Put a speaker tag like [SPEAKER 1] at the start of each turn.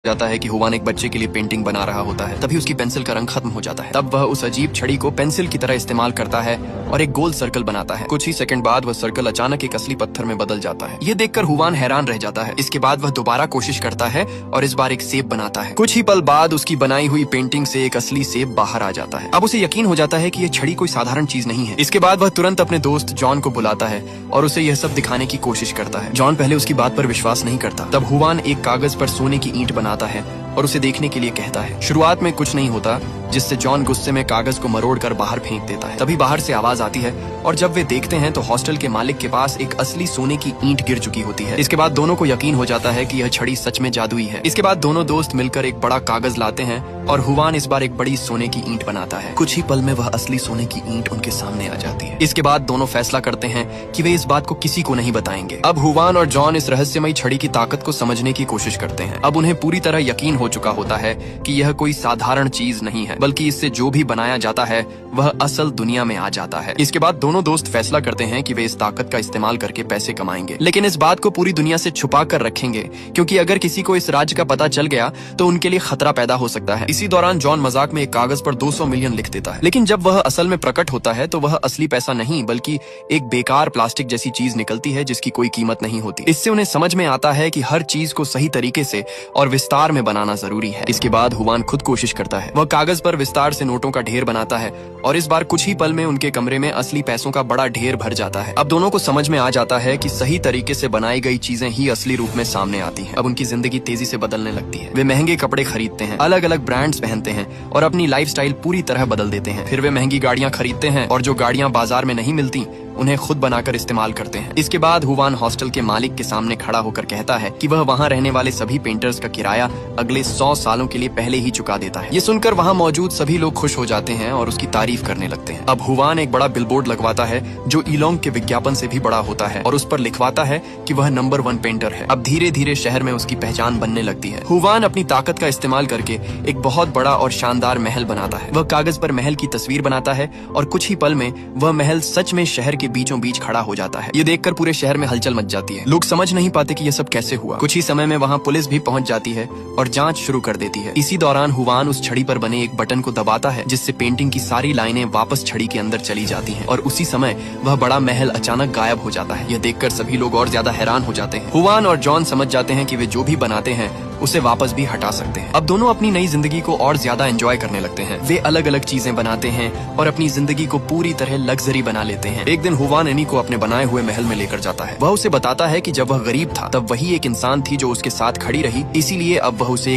[SPEAKER 1] जाता है कि हुवान एक बच्चे के लिए पेंटिंग बना रहा होता है। तभी उसकी पेंसिल का रंग खत्म हो जाता है। तब वह उस अजीब छड़ी को पेंसिल की तरह इस्तेमाल करता है और एक गोल सर्कल बनाता है। कुछ ही सेकंड बाद वह सर्कल अचानक एक असली पत्थर में बदल जाता है। ये देखकर हुवान हैरान रह जाता है। इसके बाद वह दोबारा कोशिश करता है और इस बार एक सेब बनाता है। कुछ ही पल बाद उसकी बनाई हुई पेंटिंग से एक असली सेब बाहर आ जाता है। अब उसे यकीन हो जाता है कि यह छड़ी कोई साधारण चीज नहीं है। इसके बाद वह तुरंत अपने दोस्त जॉन को बुलाता है और उसे यह सब दिखाने की कोशिश करता है। जॉन पहले उसकी बात पर विश्वास नहीं करता। तब हुवान एक कागज पर सोने की ईंट बनाता है और उसे देखने के लिए कहता है। शुरुआत में कुछ नहीं होता, जिससे जॉन गुस्से में कागज को मरोड़कर बाहर फेंक देता है। तभी बाहर से आवाज आती है और जब वे देखते हैं तो हॉस्टल के मालिक के पास एक असली सोने की ईंट गिर चुकी होती है। इसके बाद दोनों को यकीन हो जाता है कि यह छड़ी सच में जादुई है। इसके बाद दोनों दोस्त मिलकर एक बड़ा कागज लाते हैं और हुवान इस बार एक बड़ी सोने की ईंट बनाता है। कुछ ही पल में वह असली सोने की ईंट उनके सामने आ जाती है। इसके बाद दोनों फैसला करते हैं कि वे इस बात को किसी को नहीं बताएंगे। अब हुवान और जॉन इस रहस्यमयी छड़ी की ताकत को समझने की कोशिश करते हैं। अब उन्हें पूरी तरह यकीन हो चुका होता है कि यह कोई साधारण चीज नहीं है, बल्कि इससे जो भी बनाया जाता है वह असल दुनिया में आ जाता है। इसके बाद दोनों दोस्त फैसला करते हैं कि वे इस ताकत का इस्तेमाल करके पैसे कमाएंगे, लेकिन इस बात को पूरी दुनिया से छुपा कर रखेंगे, क्योंकि अगर किसी को इस राज का पता चल गया तो उनके लिए खतरा पैदा हो सकता है। इसी दौरान जॉन मजाक में एक कागज पर 200 मिलियन लिख देता है, लेकिन जब वह असल में प्रकट होता है तो वह असली पैसा नहीं बल्कि एक बेकार प्लास्टिक जैसी चीज निकलती है जिसकी कोई कीमत नहीं होती। इससे उन्हें समझ में आता है कि हर चीज को सही तरीके से और विस्तार में बनाना जरूरी है। इसके बाद हुवान खुद कोशिश करता है। वह कागज पर विस्तार से नोटों का ढेर बनाता है और इस बार कुछ ही पल में उनके कमरे में असली पैसों का बड़ा ढेर भर जाता है। अब दोनों को समझ में आ जाता है कि सही तरीके से बनाई गई चीजें ही असली रूप में सामने आती हैं। अब उनकी जिंदगी तेजी से बदलने लगती है। वे महंगे कपड़े खरीदते हैं, अलग अलग ब्रांड्स पहनते हैं और अपनी लाइफस्टाइल पूरी तरह बदल देते हैं। फिर वे महंगी गाड़ियां खरीदते हैं और जो गाड़ियां बाजार में नहीं मिलती उन्हें खुद बनाकर इस्तेमाल करते हैं। इसके बाद हुवान हॉस्टल के मालिक के सामने खड़ा होकर कहता है कि वह वहां रहने वाले सभी पेंटर्स का किराया अगले 100 सालों के लिए पहले ही चुका देता है। ये सुनकर वहां मौजूद सभी लोग खुश हो जाते हैं और उसकी तारीफ करने लगते हैं। अब हुवान एक बड़ा बिलबोर्ड लगवाता है जो ईलोंग के विज्ञापन से भी बड़ा होता है और उस पर लिखवाता है कि वह नंबर 1 पेंटर है। अब धीरे धीरे शहर में उसकी पहचान बनने लगती है। हुवान अपनी ताकत का इस्तेमाल करके एक बहुत बड़ा और शानदार महल बनाता है। वह कागज पर महल की तस्वीर बनाता है और कुछ ही पल में वह महल सच में शहर के बीचों बीच खड़ा हो जाता है। ये देखकर पूरे शहर में हलचल मच जाती है। लोग समझ नहीं पाते कि यह सब कैसे हुआ। कुछ ही समय में वहां पुलिस भी पहुंच जाती है और जांच शुरू कर देती है। इसी दौरान हुवान उस छड़ी पर बने एक बटन को दबाता है जिससे पेंटिंग की सारी लाइनें वापस छड़ी के अंदर चली जाती हैं और उसी समय वह बड़ा महल अचानक गायब हो जाता है। यह देखकर सभी लोग और ज्यादा हैरान हो जाते हैं। हुवान और जॉन समझ जाते हैं कि वे जो भी बनाते हैं उसे वापस भी हटा सकते हैं। अब दोनों अपनी नई जिंदगी को और ज्यादा एंजॉय करने लगते हैं। वे अलग अलग चीजें बनाते हैं और अपनी जिंदगी को पूरी तरह लग्जरी बना लेते हैं। एक दिन हुवान एनी को अपने बनाए हुए महल में लेकर जाता है। वह उसे बताता है कि जब वह गरीब था तब वही एक इंसान थी जो उसके साथ खड़ी रही, इसीलिए अब वह उसे